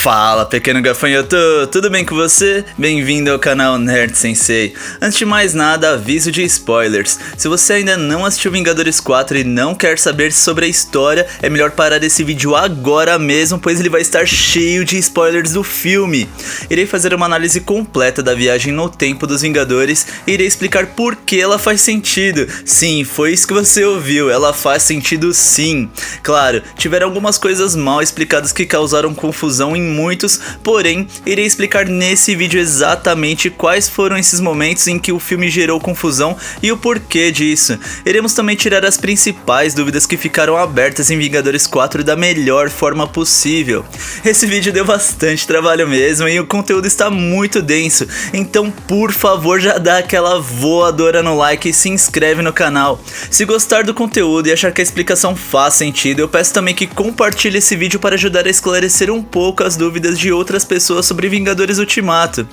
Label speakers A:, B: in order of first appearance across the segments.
A: Fala, pequeno gafanhoto, tudo bem com você? Bem-vindo ao canal Nerd Sensei. Antes de mais nada, aviso de spoilers. Se você ainda não assistiu Vingadores 4 e não quer saber sobre a história, é melhor parar esse vídeo agora mesmo, pois ele vai estar cheio de spoilers do filme. Irei fazer uma análise completa da viagem no tempo dos Vingadores e irei explicar por que ela faz sentido. Sim, foi isso que você ouviu, ela faz sentido sim. Claro, tiveram algumas coisas mal explicadas que causaram confusão em muitos, porém, irei explicar nesse vídeo exatamente quais foram esses momentos em que o filme gerou confusão e o porquê disso. Iremos também tirar as principais dúvidas que ficaram abertas em Vingadores 4 da melhor forma possível. Esse vídeo deu bastante trabalho mesmo e o conteúdo está muito denso, então por favor já dá aquela voadora no like e se inscreve no canal. Se gostar do conteúdo e achar que a explicação faz sentido, eu peço também que compartilhe esse vídeo para ajudar a esclarecer um pouco as dúvidas de outras pessoas sobre Vingadores Ultimato.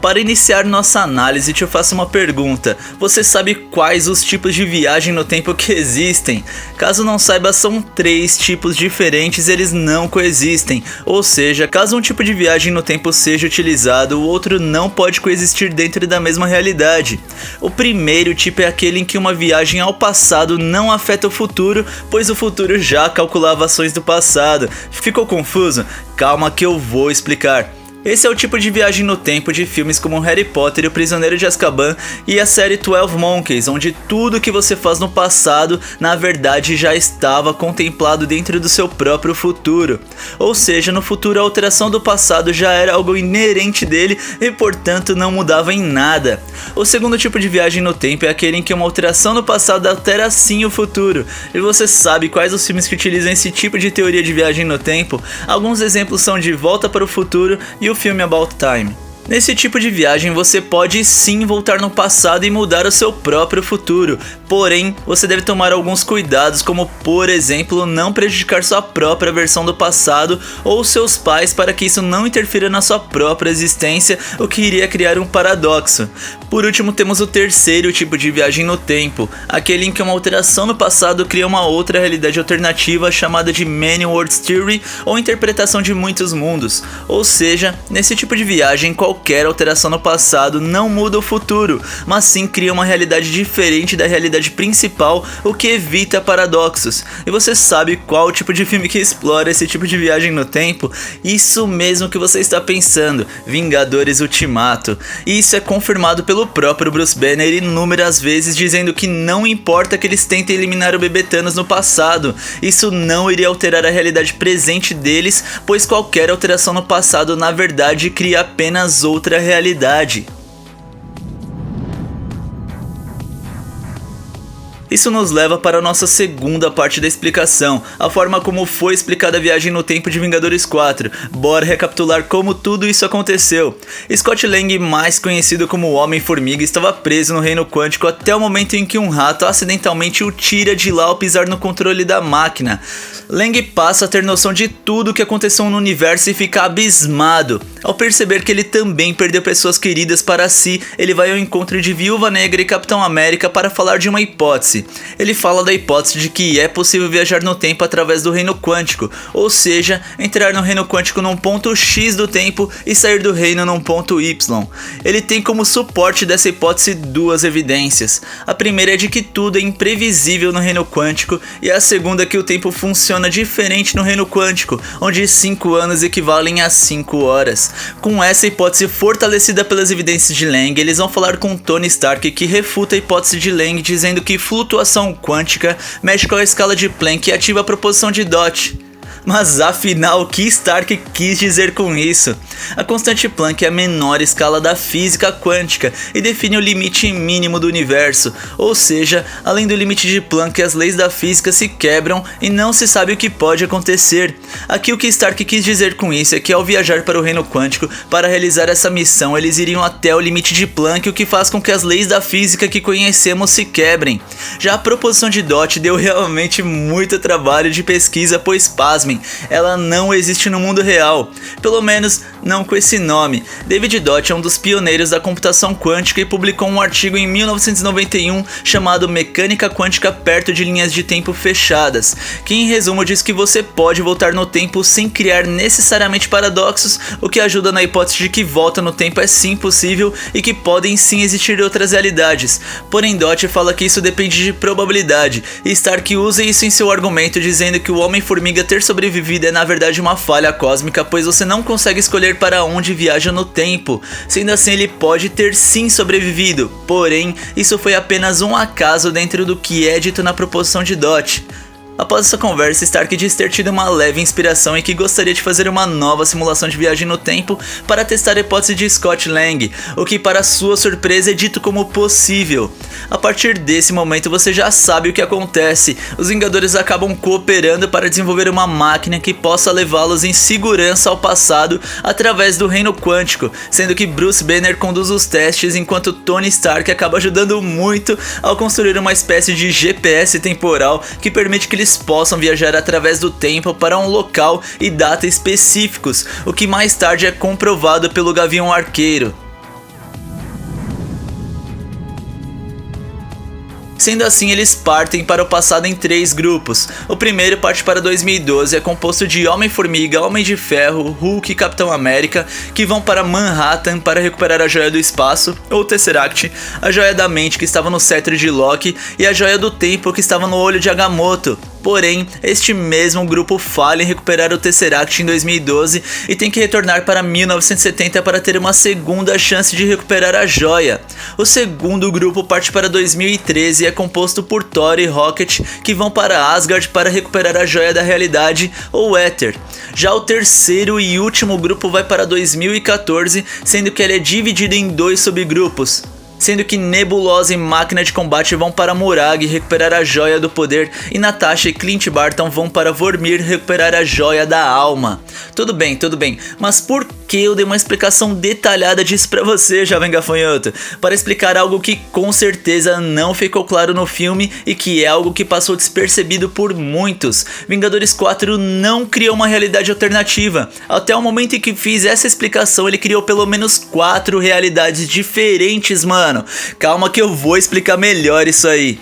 A: Para iniciar nossa análise, te faço uma pergunta. Você sabe quais os tipos de viagem no tempo que existem? Caso não saiba, são 3 tipos diferentes e eles não coexistem. Ou seja, caso um tipo de viagem no tempo seja utilizado, o outro não pode coexistir dentro da mesma realidade. O primeiro tipo é aquele em que uma viagem ao passado não afeta o futuro, pois o futuro já calculava ações do passado. Ficou confuso? Calma que eu vou explicar. Esse é o tipo de viagem no tempo de filmes como Harry Potter e o Prisioneiro de Azkaban e a série 12 Monkeys, onde tudo que você faz no passado, na verdade já estava contemplado dentro do seu próprio futuro. Ou seja, no futuro a alteração do passado já era algo inerente dele e portanto não mudava em nada. O segundo tipo de viagem no tempo é aquele em que uma alteração no passado altera sim o futuro. E você sabe quais os filmes que utilizam esse tipo de teoria de viagem no tempo? Alguns exemplos são De Volta para o Futuro e o filme About Time. Nesse tipo de viagem você pode sim voltar no passado e mudar o seu próprio futuro, porém você deve tomar alguns cuidados, como por exemplo não prejudicar sua própria versão do passado ou seus pais, para que isso não interfira na sua própria existência, o que iria criar um paradoxo. Por último, temos o terceiro tipo de viagem no tempo, aquele em que uma alteração no passado cria uma outra realidade alternativa chamada de Many Worlds Theory ou interpretação de muitos mundos. Ou seja, nesse tipo de viagem qualquer alteração no passado não muda o futuro, mas sim cria uma realidade diferente da realidade principal, o que evita paradoxos. E você sabe qual o tipo de filme que explora esse tipo de viagem no tempo? Isso mesmo que você está pensando, Vingadores Ultimato. E isso é confirmado pelo próprio Bruce Banner inúmeras vezes, dizendo que não importa que eles tentem eliminar o bebê Thanos no passado, isso não iria alterar a realidade presente deles, pois qualquer alteração no passado na verdade cria apenas outra realidade. Isso nos leva para a nossa segunda parte da explicação, a forma como foi explicada a viagem no tempo de Vingadores 4. Bora recapitular como tudo isso aconteceu. Scott Lang, mais conhecido como o Homem-Formiga, estava preso no Reino Quântico até o momento em que um rato acidentalmente o tira de lá ao pisar no controle da máquina. Lang passa a ter noção de tudo o que aconteceu no universo e fica abismado. Ao perceber que ele também perdeu pessoas queridas para si, ele vai ao encontro de Viúva Negra e Capitão América para falar de uma hipótese. Ele fala da hipótese de que é possível viajar no tempo através do reino quântico, ou seja, entrar no reino quântico num ponto X do tempo e sair do reino num ponto Y. Ele tem como suporte dessa hipótese 2 evidências. A primeira é de que tudo é imprevisível no reino quântico, e a segunda é que o tempo funciona diferente no reino quântico, onde 5 anos equivalem a 5 horas. Com essa hipótese fortalecida pelas evidências de Lang, eles vão falar com Tony Stark, que refuta a hipótese de Lang, dizendo que flutuação quântica mexe com a escala de Planck e ativa a proposição de Dot. Mas afinal, o que Stark quis dizer com isso? A constante Planck é a menor escala da física quântica e define o limite mínimo do universo, ou seja, além do limite de Planck, as leis da física se quebram e não se sabe o que pode acontecer. Aqui o que Stark quis dizer com isso é que ao viajar para o reino quântico para realizar essa missão, eles iriam até o limite de Planck, o que faz com que as leis da física que conhecemos se quebrem. Já a proposição de Dot deu realmente muito trabalho de pesquisa, pois pasmem, pasmem, ela não existe no mundo real, pelo menos não com esse nome. David Dott é um dos pioneiros da computação quântica e publicou um artigo em 1991 chamado Mecânica Quântica Perto de Linhas de Tempo Fechadas, que em resumo diz que você pode voltar no tempo sem criar necessariamente paradoxos, o que ajuda na hipótese de que volta no tempo é sim possível e que podem sim existir outras realidades. Porém, Dott fala que isso depende de probabilidade, e Stark usa isso em seu argumento dizendo que o Homem-Formiga ter sobrevivido é na verdade uma falha cósmica, pois você não consegue escolher para onde viaja no tempo. Sendo assim, ele pode ter sim sobrevivido, porém, isso foi apenas um acaso dentro do que é dito na proposição de Dott. Após essa conversa, Stark diz ter tido uma leve inspiração e que gostaria de fazer uma nova simulação de viagem no tempo para testar a hipótese de Scott Lang, o que para sua surpresa é dito como possível. A partir desse momento você já sabe o que acontece, os Vingadores acabam cooperando para desenvolver uma máquina que possa levá-los em segurança ao passado através do reino quântico, sendo que Bruce Banner conduz os testes enquanto Tony Stark acaba ajudando muito ao construir uma espécie de GPS temporal que permite que eles possam viajar através do tempo para um local e data específicos, o que mais tarde é comprovado pelo Gavião Arqueiro. Sendo assim, eles partem para o passado em 3 grupos. O primeiro parte para 2012, é composto de Homem-Formiga, Homem de Ferro, Hulk e Capitão América, que vão para Manhattan para recuperar a Joia do Espaço, ou Tesseract, a Joia da Mente que estava no cetro de Loki e a Joia do Tempo que estava no olho de Agamotto. Porém, este mesmo grupo falha em recuperar o Tesseract em 2012 e tem que retornar para 1970 para ter uma segunda chance de recuperar a joia. O segundo grupo parte para 2013 e é composto por Thor e Rocket, que vão para Asgard para recuperar a joia da realidade, ou Éter. Já o terceiro e último grupo vai para 2014, sendo que ele é dividido em 2 subgrupos. Sendo que Nebulosa e Máquina de Combate vão para Murag recuperar a Joia do Poder e Natasha e Clint Barton vão para Vormir recuperar a Joia da Alma. Tudo bem, mas por que eu dei uma explicação detalhada disso pra você, jovem gafanhoto? Para explicar algo que com certeza não ficou claro no filme e que é algo que passou despercebido por muitos. Vingadores 4 não criou uma realidade alternativa. Até o momento em que fiz essa explicação, ele criou pelo menos 4 realidades diferentes, mano. Calma que eu vou explicar melhor isso aí.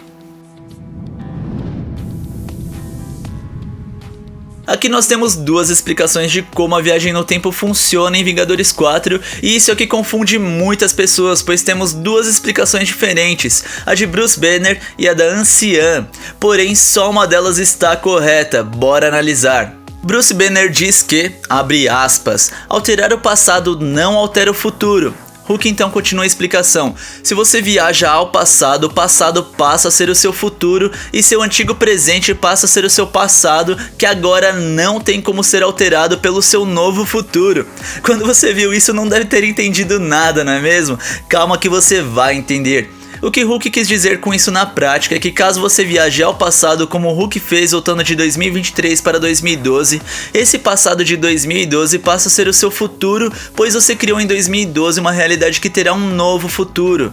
A: Aqui nós temos 2 explicações de como a viagem no tempo funciona em Vingadores 4, e isso é o que confunde muitas pessoas, pois temos 2 explicações diferentes, a de Bruce Banner e a da Anciã, porém só uma delas está correta, bora analisar. Bruce Banner diz que, abre aspas, alterar o passado não altera o futuro. Hulk então continua a explicação. Se você viaja ao passado, o passado passa a ser o seu futuro e seu antigo presente passa a ser o seu passado, que agora não tem como ser alterado pelo seu novo futuro. Quando você viu isso, não deve ter entendido nada, não é mesmo? Calma que você vai entender. O que Hulk quis dizer com isso na prática é que caso você viaje ao passado como o Hulk fez voltando de 2023 para 2012, esse passado de 2012 passa a ser o seu futuro, pois você criou em 2012 uma realidade que terá um novo futuro.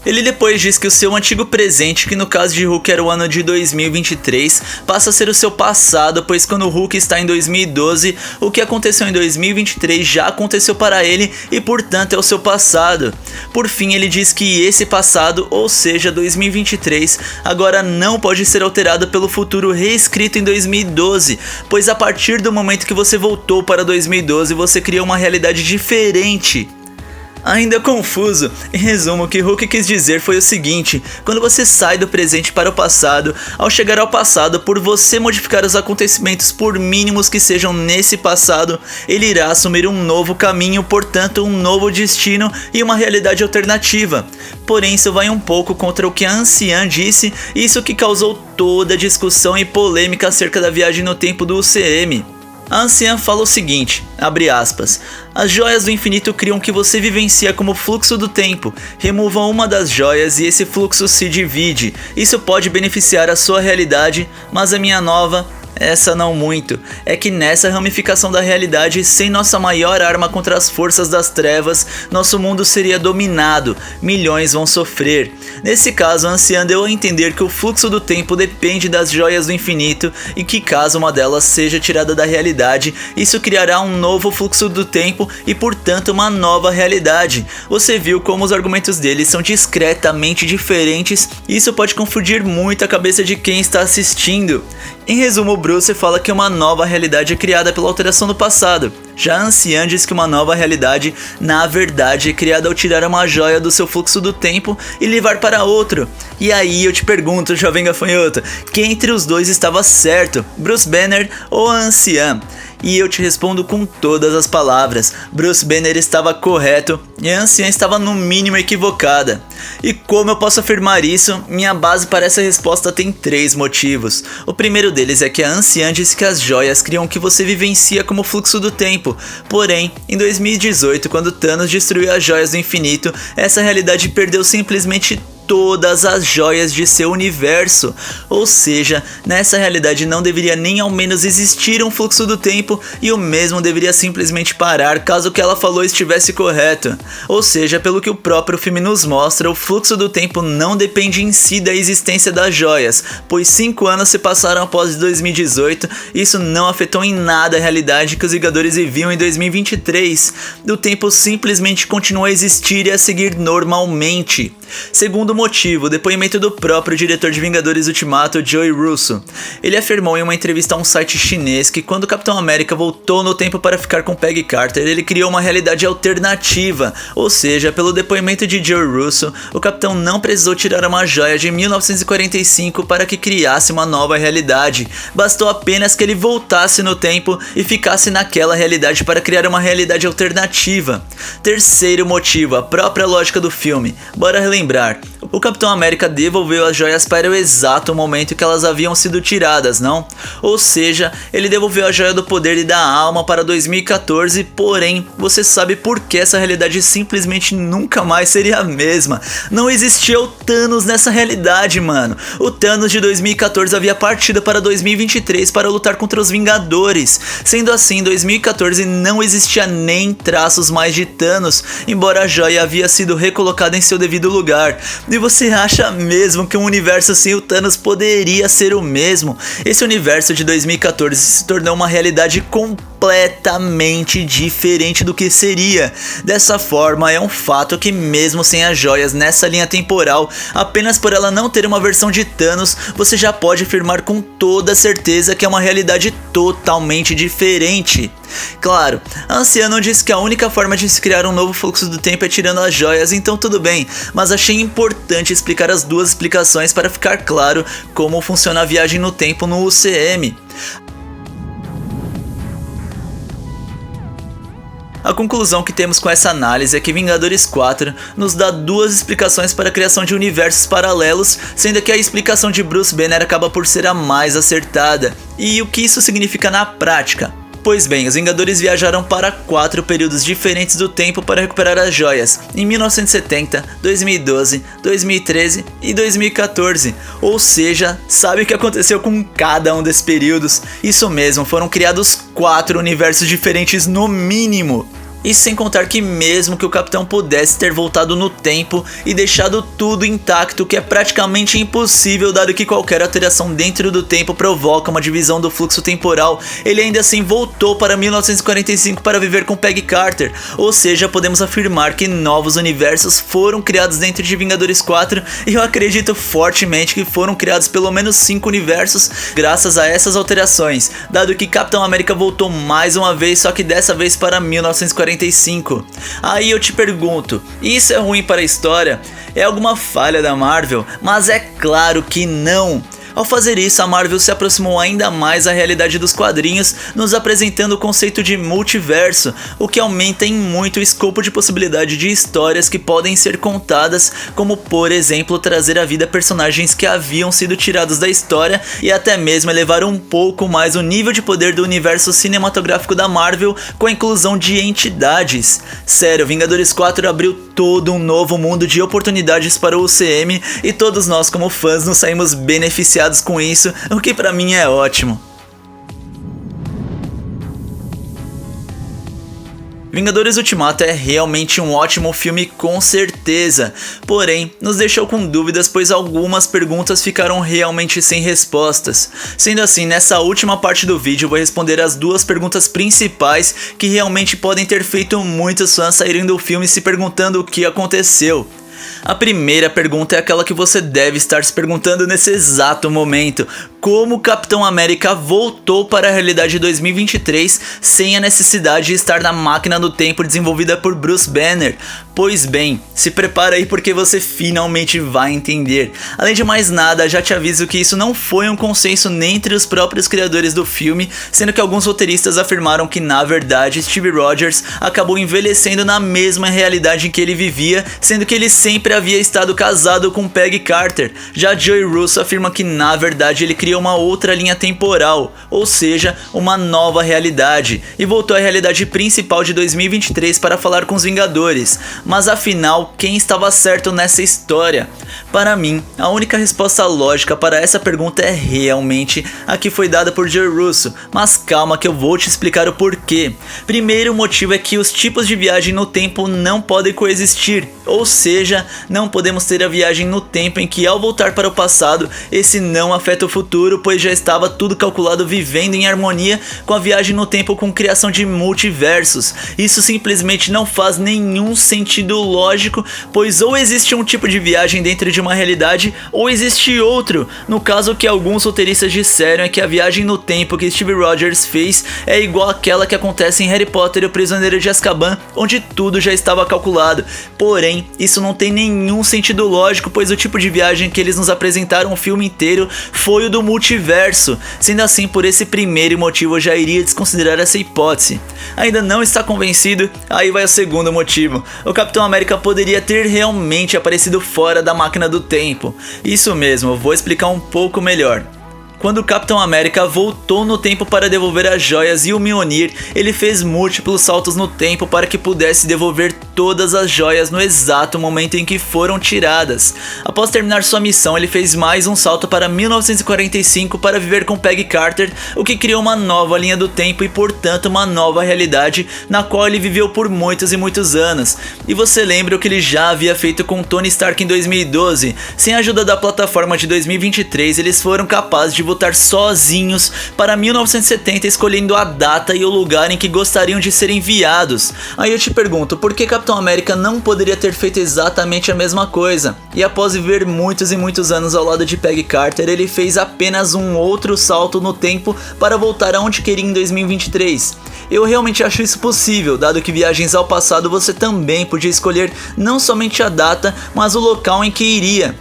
A: Ele depois diz que o seu antigo presente, que no caso de Hulk era o ano de 2023, passa a ser o seu passado, pois quando o Hulk está em 2012, o que aconteceu em 2023 já aconteceu para ele e portanto é o seu passado. Por fim, ele diz que esse passado, ou seja 2023, agora não pode ser alterado pelo futuro reescrito em 2012, pois a partir do momento que você voltou para 2012, você criou uma realidade diferente. Ainda confuso, em resumo, o que Hulk quis dizer foi o seguinte: quando você sai do presente para o passado, ao chegar ao passado, por você modificar os acontecimentos por mínimos que sejam nesse passado, ele irá assumir um novo caminho, portanto um novo destino e uma realidade alternativa. Porém, isso vai um pouco contra o que a Anciã disse, isso que causou toda a discussão e polêmica acerca da viagem no tempo do UCM. A Anciã fala o seguinte, abre aspas, as joias do infinito criam o que você vivencia como fluxo do tempo, removam uma das joias e esse fluxo se divide, isso pode beneficiar a sua realidade, mas a minha nova Essa não muito. É que nessa ramificação da realidade, sem nossa maior arma contra as forças das trevas, nosso mundo seria dominado, milhões vão sofrer. Nesse caso, a anciã deu a entender que o fluxo do tempo depende das joias do infinito e que caso uma delas seja tirada da realidade, isso criará um novo fluxo do tempo e portanto uma nova realidade. Você viu como os argumentos deles são discretamente diferentes e isso pode confundir muito a cabeça de quem está assistindo. Em resumo, Bruce fala que uma nova realidade é criada pela alteração do passado. Já a anciã diz que uma nova realidade, na verdade, é criada ao tirar uma joia do seu fluxo do tempo e levar para outro. E aí eu te pergunto, jovem gafanhoto, quem entre os dois estava certo, Bruce Banner ou a anciã? E eu te respondo com todas as palavras, Bruce Banner estava correto e a anciã estava no mínimo equivocada. E como eu posso afirmar isso? Minha base para essa resposta tem 3 motivos. O primeiro deles é que a anciã disse que as joias criam o que você vivencia como fluxo do tempo. Porém, em 2018, quando Thanos destruiu as joias do infinito, essa realidade perdeu simplesmente todas as joias de seu universo, ou seja, nessa realidade não deveria nem ao menos existir um fluxo do tempo e o mesmo deveria simplesmente parar caso o que ela falou estivesse correto. Ou seja, pelo que o próprio filme nos mostra, o fluxo do tempo não depende em si da existência das joias, pois 5 anos se passaram após 2018 e isso não afetou em nada a realidade que os Vingadores viviam em 2023. O tempo simplesmente continua a existir e a seguir normalmente. Segundo motivo, o depoimento do próprio diretor de Vingadores Ultimato, Joey Russo. Ele afirmou em uma entrevista a um site chinês que quando o Capitão América voltou no tempo para ficar com Peggy Carter, ele criou uma realidade alternativa, ou seja, pelo depoimento de Joey Russo, o Capitão não precisou tirar uma joia de 1945 para que criasse uma nova realidade, bastou apenas que ele voltasse no tempo e ficasse naquela realidade para criar uma realidade alternativa. Terceiro motivo, a própria lógica do filme. Bora relembrar. O Capitão América devolveu as joias para o exato momento que elas haviam sido tiradas, não? Ou seja, ele devolveu a joia do poder e da alma para 2014, porém, você sabe por que essa realidade simplesmente nunca mais seria a mesma. Não existia o Thanos nessa realidade, mano. O Thanos de 2014 havia partido para 2023 para lutar contra os Vingadores. Sendo assim, em 2014 não existia nem traços mais de Thanos, embora a joia havia sido recolocada em seu devido lugar. E você acha mesmo que um universo sem o Thanos poderia ser o mesmo? Esse universo de 2014 se tornou uma realidade completamente diferente do que seria. Dessa forma, é um fato que mesmo sem as joias nessa linha temporal, apenas por ela não ter uma versão de Thanos, você já pode afirmar com toda certeza que é uma realidade totalmente diferente. Claro, a anciã não disse que a única forma de se criar um novo fluxo do tempo é tirando as joias, então tudo bem, mas achei importante explicar as duas explicações para ficar claro como funciona a viagem no tempo no UCM. A conclusão que temos com essa análise é que Vingadores 4 nos dá 2 explicações para a criação de universos paralelos, sendo que a explicação de Bruce Banner acaba por ser a mais acertada. E o que isso significa na prática? Pois bem, os Vingadores viajaram para 4 períodos diferentes do tempo para recuperar as joias, em 1970, 2012, 2013 e 2014. Ou seja, sabe o que aconteceu com cada um desses períodos? Isso mesmo, foram criados 4 universos diferentes no mínimo. E sem contar que mesmo que o Capitão pudesse ter voltado no tempo e deixado tudo intacto, que é praticamente impossível dado que qualquer alteração dentro do tempo provoca uma divisão do fluxo temporal, ele ainda assim voltou para 1945 para viver com Peggy Carter. Ou seja, podemos afirmar que novos universos foram criados dentro de Vingadores 4 e eu acredito fortemente que foram criados pelo menos 5 universos graças a essas alterações, dado que Capitão América voltou mais uma vez, só que dessa vez para 1945. Aí eu te pergunto, isso é ruim para a história? É alguma falha da Marvel? Mas é claro que não! Ao fazer isso, a Marvel se aproximou ainda mais da realidade dos quadrinhos, nos apresentando o conceito de multiverso, o que aumenta em muito o escopo de possibilidade de histórias que podem ser contadas, como por exemplo trazer à vida personagens que haviam sido tirados da história e até mesmo elevar um pouco mais o nível de poder do universo cinematográfico da Marvel com a inclusão de entidades. Sério, Vingadores 4 abriu todo um novo mundo de oportunidades para o UCM e todos nós como fãs nos saímos beneficiados com isso, o que pra mim é ótimo. Vingadores Ultimato é realmente um ótimo filme com certeza, porém nos deixou com dúvidas pois algumas perguntas ficaram realmente sem respostas. Sendo assim, nessa última parte do vídeo eu vou responder as duas perguntas principais que realmente podem ter feito muitos fãs saírem do filme se perguntando o que aconteceu. A primeira pergunta é aquela que você deve estar se perguntando nesse exato momento: como o Capitão América voltou para a realidade de 2023 sem a necessidade de estar na máquina do tempo desenvolvida por Bruce Banner? Pois bem, se prepara aí porque você finalmente vai entender. Além de mais nada, já te aviso que isso não foi um consenso nem entre os próprios criadores do filme, sendo que alguns roteiristas afirmaram que na verdade Steve Rogers acabou envelhecendo na mesma realidade em que ele vivia, sendo que ele sempre havia estado casado com Peggy Carter. Já Joey Russo afirma que na verdade ele criou uma outra linha temporal, ou seja, uma nova realidade, e voltou à realidade principal de 2023 para falar com os Vingadores. Mas afinal, quem estava certo nessa história? Para mim, a única resposta lógica para essa pergunta é realmente a que foi dada por Joey Russo, mas calma que eu vou te explicar o porquê. Primeiro, o motivo é que os tipos de viagem no tempo não podem coexistir, ou seja, não podemos ter a viagem no tempo em que ao voltar para o passado, esse não afeta o futuro, pois já estava tudo calculado vivendo em harmonia com a viagem no tempo com criação de multiversos. Isso simplesmente não faz nenhum sentido lógico, pois ou existe um tipo de viagem dentro de uma realidade ou existe outro. No caso, o que alguns roteiristas disseram é que a viagem no tempo que Steve Rogers fez é igual àquela que acontece em Harry Potter e o Prisioneiro de Azkaban, onde tudo já estava calculado. Porém, isso não tem nenhum sentido lógico, pois o tipo de viagem que eles nos apresentaram o filme inteiro foi o do multiverso. Sendo assim, por esse primeiro motivo eu já iria desconsiderar essa hipótese. Ainda não está convencido? Aí vai o segundo motivo. O Capitão América poderia ter realmente aparecido fora da máquina do tempo. Isso mesmo, eu vou explicar um pouco melhor. Quando o Capitão América voltou no tempo para devolver as joias e o Mjolnir, ele fez múltiplos saltos no tempo para que pudesse devolver todas as joias no exato momento em que foram tiradas. Após terminar sua missão, ele fez mais um salto para 1945 para viver com Peggy Carter, o que criou uma nova linha do tempo e portanto uma nova realidade na qual ele viveu por muitos e muitos anos. E você lembra o que ele já havia feito com Tony Stark em 2012? Sem a ajuda da plataforma de 2023, eles foram capazes de voltar sozinhos para 1970, escolhendo a data e o lugar em que gostariam de ser enviados. Aí eu te pergunto, por que Capitão América não poderia ter feito exatamente a mesma coisa? E após viver muitos e muitos anos ao lado de Peggy Carter, ele fez apenas um outro salto no tempo para voltar aonde queria em 2023. Eu realmente acho isso possível, dado que viagens ao passado você também podia escolher não somente a data, mas o local em que iria.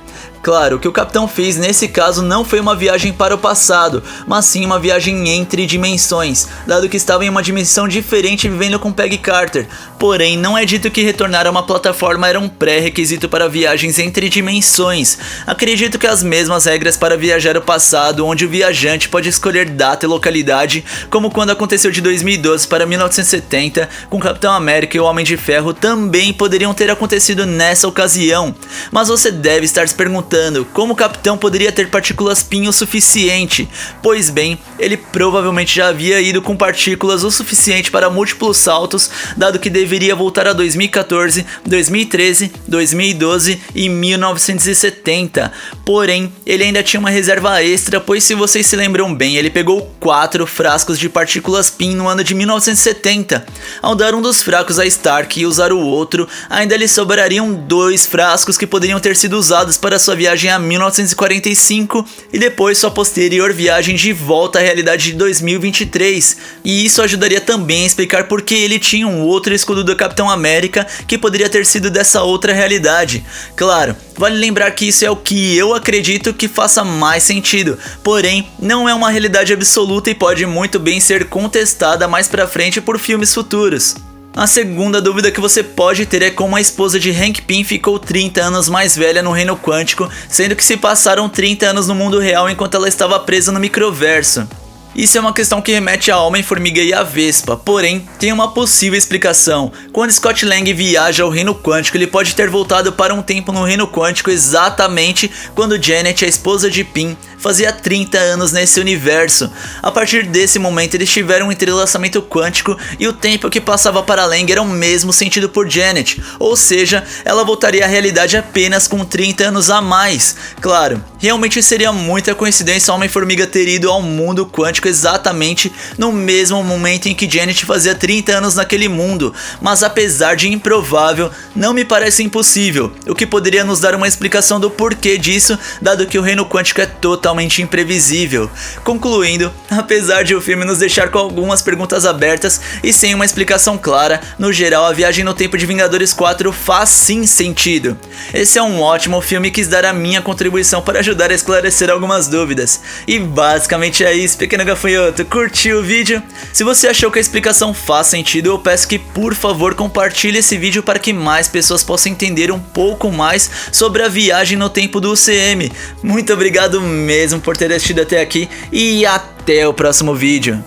A: Claro, o que o Capitão fez nesse caso não foi uma viagem para o passado, mas sim uma viagem entre dimensões, dado que estava em uma dimensão diferente vivendo com Peggy Carter. Porém, não é dito que retornar a uma plataforma era um pré-requisito para viagens entre dimensões. Acredito que as mesmas regras para viajar ao passado, onde o viajante pode escolher data e localidade, como quando aconteceu de 2012 para 1970 com Capitão América e o Homem de Ferro, também poderiam ter acontecido nessa ocasião. Mas você deve estar se perguntando como o Capitão poderia ter partículas PIN o suficiente. Pois bem, ele provavelmente já havia ido com partículas o suficiente para múltiplos saltos, dado que deveria voltar a 2014, 2013, 2012 e 1970. Porém, ele ainda tinha uma reserva extra, pois se vocês se lembram bem, ele pegou 4 frascos de partículas PIN no ano de 1970. Ao dar um dos frascos a Stark e usar o outro, ainda lhe sobrariam 2 frascos que poderiam ter sido usados para sua viagem a 1945 e depois sua posterior viagem de volta à realidade de 2023. E isso ajudaria também a explicar por que ele tinha um outro escudo do Capitão América que poderia ter sido dessa outra realidade. Claro, vale lembrar que isso é o que eu acredito que faça mais sentido, porém não é uma realidade absoluta e pode muito bem ser contestada mais pra frente por filmes futuros. A segunda dúvida que você pode ter é como a esposa de Hank Pym ficou 30 anos mais velha no reino quântico, sendo que se passaram 30 anos no mundo real enquanto ela estava presa no microverso. Isso é uma questão que remete a Homem-Formiga e a Vespa, porém, tem uma possível explicação. Quando Scott Lang viaja ao reino quântico, ele pode ter voltado para um tempo no reino quântico exatamente quando Janet, a esposa de Pym, fazia 30 anos nesse universo. A partir desse momento eles tiveram um entrelaçamento quântico e o tempo que passava para Lang era o mesmo sentido por Janet, ou seja, ela voltaria à realidade apenas com 30 anos a mais. Claro, realmente seria muita coincidência o Homem-Formiga ter ido ao mundo quântico exatamente no mesmo momento em que Janet fazia 30 anos naquele mundo, mas apesar de improvável, não me parece impossível, o que poderia nos dar uma explicação do porquê disso, dado que o reino quântico é totalmente imprevisível. Concluindo, apesar de o filme nos deixar com algumas perguntas abertas e sem uma explicação clara, no geral a viagem no tempo de Vingadores 4 faz sim sentido. Esse é um ótimo filme e quis dar a minha contribuição para ajudar a esclarecer algumas dúvidas. E basicamente é isso, pequeno gafanhoto, curtiu o vídeo? Se você achou que a explicação faz sentido, eu peço que por favor compartilhe esse vídeo para que mais pessoas possam entender um pouco mais sobre a viagem no tempo do UCM. Muito obrigado mesmo por ter assistido até aqui e até o próximo vídeo.